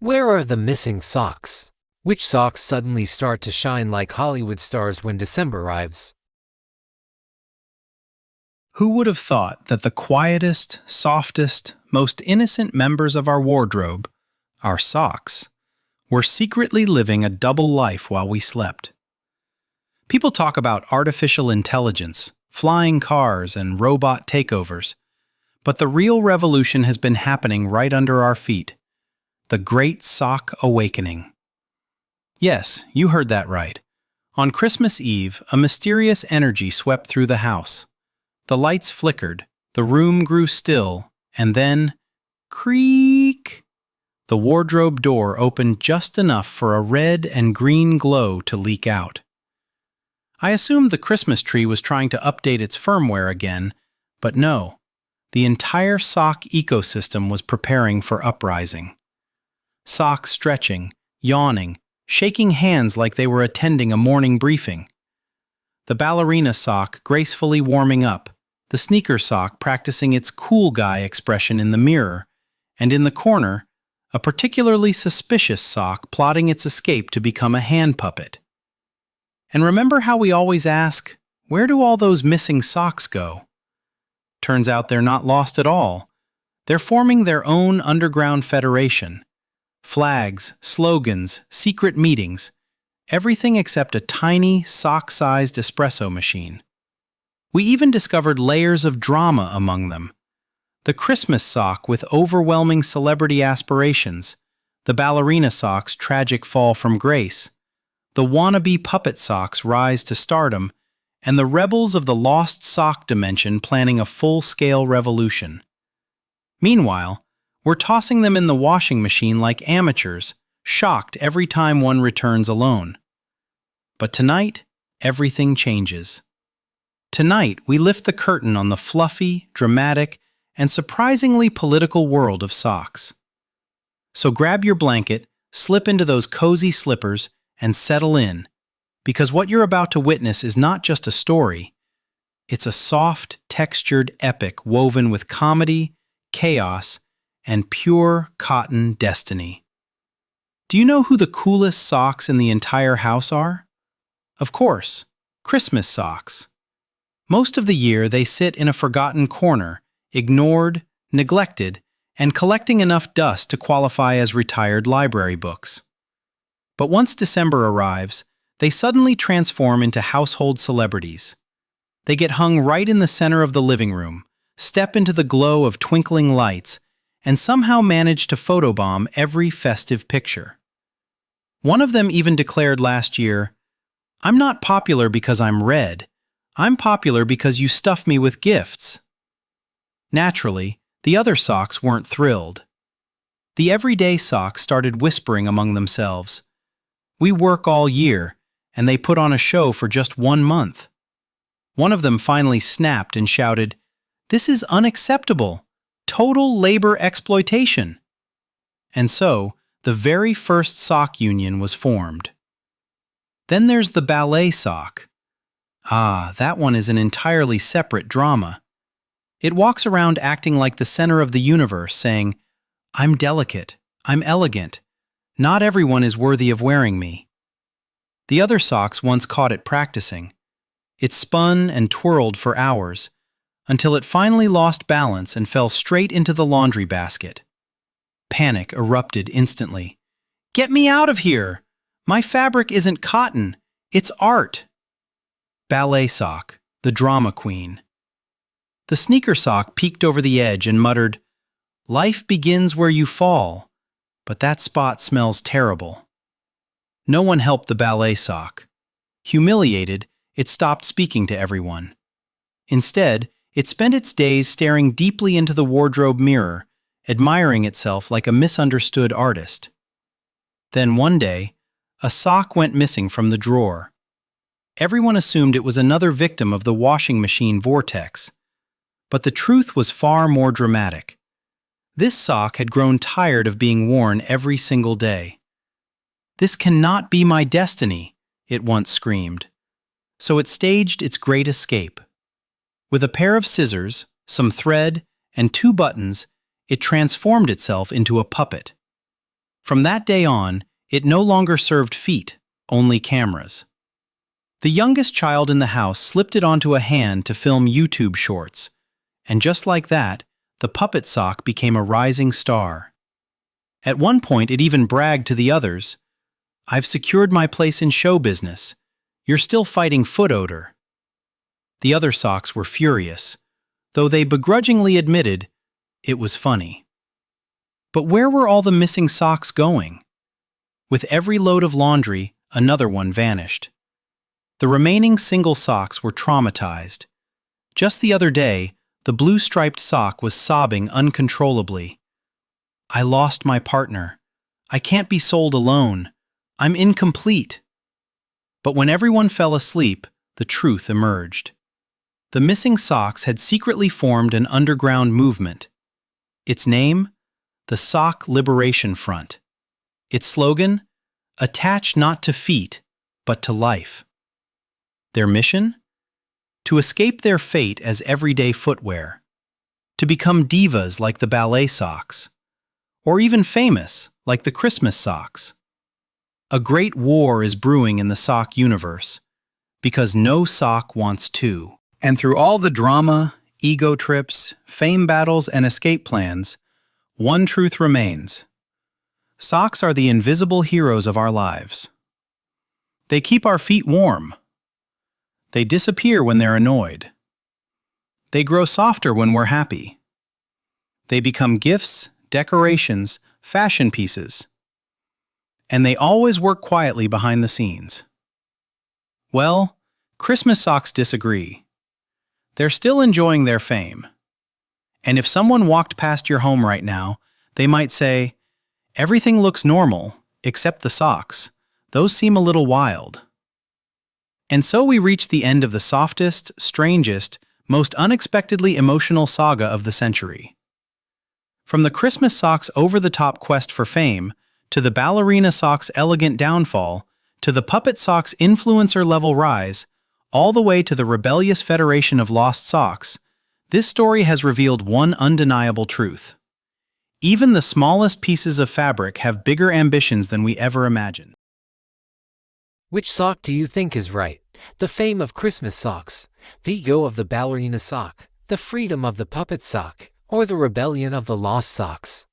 Where are the missing socks? Which socks suddenly start to shine like Hollywood stars when December arrives? Who would have thought that the quietest, softest, most innocent members of our wardrobe, our socks, were secretly living a double life while we slept? People talk about artificial intelligence, flying cars, and robot takeovers, but the real revolution has been happening right under our feet. The Great Sock Awakening. Yes, you heard that right. On Christmas Eve, a mysterious energy swept through the house. The lights flickered, the room grew still, and then, creak! The wardrobe door opened just enough for a red and green glow to leak out. I assumed the Christmas tree was trying to update its firmware again, but no. The entire sock ecosystem was preparing for uprising. Socks stretching, yawning, shaking hands like they were attending a morning briefing. The ballerina sock gracefully warming up, the sneaker sock practicing its cool guy expression in the mirror, and in the corner, a particularly suspicious sock plotting its escape to become a hand puppet. And remember how we always ask, where do all those missing socks go? Turns out they're not lost at all. They're forming their own underground federation. Flags, slogans, secret meetings, everything except a tiny, sock-sized espresso machine. We even discovered layers of drama among them. The Christmas sock with overwhelming celebrity aspirations, the ballerina sock's tragic fall from grace, the wannabe puppet sock's rise to stardom, and the rebels of the lost sock dimension planning a full-scale revolution. Meanwhile, we're tossing them in the washing machine like amateurs, shocked every time one returns alone. But tonight, everything changes. Tonight, we lift the curtain on the fluffy, dramatic, and surprisingly political world of socks. So grab your blanket, slip into those cozy slippers, and settle in, because what you're about to witness is not just a story, it's a soft, textured epic woven with comedy, chaos, and pure cotton destiny. Do you know who the coolest socks in the entire house are? Of course, Christmas socks. Most of the year they sit in a forgotten corner, ignored, neglected, and collecting enough dust to qualify as retired library books. But once December arrives, they suddenly transform into household celebrities. They get hung right in the center of the living room, step into the glow of twinkling lights, and somehow manage to photobomb every festive picture. One of them even declared last year, "I'm not popular because I'm red. I'm popular because you stuff me with gifts." Naturally, the other socks weren't thrilled. The everyday socks started whispering among themselves, "We work all year, and they put on a show for just 1 month." One of them finally snapped and shouted, "This is unacceptable! Total labor exploitation!" And so, the very first sock union was formed. Then there's the ballet sock. That one is an entirely separate drama. It walks around acting like the center of the universe, saying, "I'm delicate, I'm elegant. Not everyone is worthy of wearing me." The other socks once caught it practicing. It spun and twirled for hours, until it finally lost balance and fell straight into the laundry basket. Panic erupted instantly. "Get me out of here! My fabric isn't cotton, it's art!" Ballet sock, the drama queen. The sneaker sock peeked over the edge and muttered, "Life begins where you fall, but that spot smells terrible." No one helped the ballet sock. Humiliated, it stopped speaking to everyone. Instead, it spent its days staring deeply into the wardrobe mirror, admiring itself like a misunderstood artist. Then one day, a sock went missing from the drawer. Everyone assumed it was another victim of the washing machine vortex. But the truth was far more dramatic. This sock had grown tired of being worn every single day. "This cannot be my destiny," it once screamed. So it staged its great escape. With a pair of scissors, some thread, and 2 buttons, it transformed itself into a puppet. From that day on, it no longer served feet, only cameras. The youngest child in the house slipped it onto a hand to film YouTube shorts, and just like that, the puppet sock became a rising star. At one point, it even bragged to the others, "I've secured my place in show business. You're still fighting foot odor." The other socks were furious, though they begrudgingly admitted it was funny. But where were all the missing socks going? With every load of laundry, another one vanished. The remaining single socks were traumatized. Just the other day, the blue-striped sock was sobbing uncontrollably. "I lost my partner. I can't be sold alone. I'm incomplete." But when everyone fell asleep, the truth emerged. The missing socks had secretly formed an underground movement. Its name? The Sock Liberation Front. Its slogan? Attach not to feet, but to life. Their mission? To escape their fate as everyday footwear. To become divas like the ballet socks. Or even famous like the Christmas socks. A great war is brewing in the sock universe, because no sock wants to. And through all the drama, ego trips, fame battles, and escape plans, one truth remains. Socks are the invisible heroes of our lives. They keep our feet warm. They disappear when they're annoyed. They grow softer when we're happy. They become gifts, decorations, fashion pieces. And they always work quietly behind the scenes. Well, Christmas socks disagree. They're still enjoying their fame. And if someone walked past your home right now, they might say, "Everything looks normal, except the socks. Those seem a little wild." And so we reach the end of the softest, strangest, most unexpectedly emotional saga of the century. From the Christmas sock's over-the-top quest for fame, to the ballerina sock's elegant downfall, to the puppet sock's influencer-level rise, all the way to the rebellious Federation of Lost Socks, this story has revealed one undeniable truth. Even the smallest pieces of fabric have bigger ambitions than we ever imagined. Which sock do you think is right? The fame of Christmas socks, the ego of the ballerina sock, the freedom of the puppet sock, or the rebellion of the lost socks?